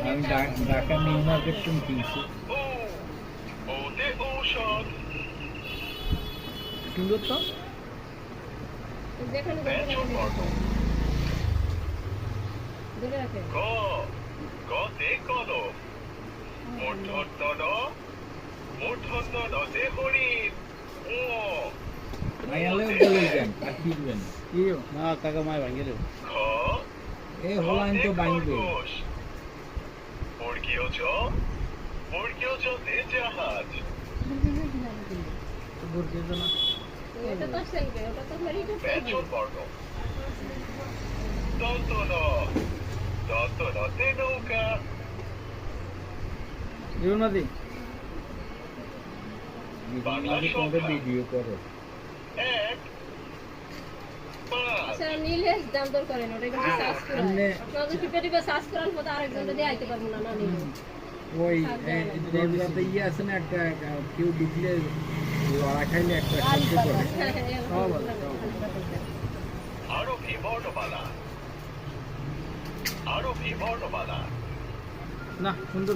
আমি Dhaka new market কিনছি সুন্দর তো মায়ালেও বলে যান আর কি দিবেন না কাকা মায় ভাঙে দেব এ হলাইন তো ভাঙবে ভিডিও করো নীলেশ দাম দর করেন ওটা কিন্তু সার্চ করেন আপনাদের টিপে সার্চ করার পর আরেকজন যদি আইতে পারবো না না নিলে ওই দেবরাতে ইয়ে আছে না একটা কেউ ঢুকলে লড়া খাইলে একটা শব্দ করে আরো ভিবর্ণমালা না সুন্দর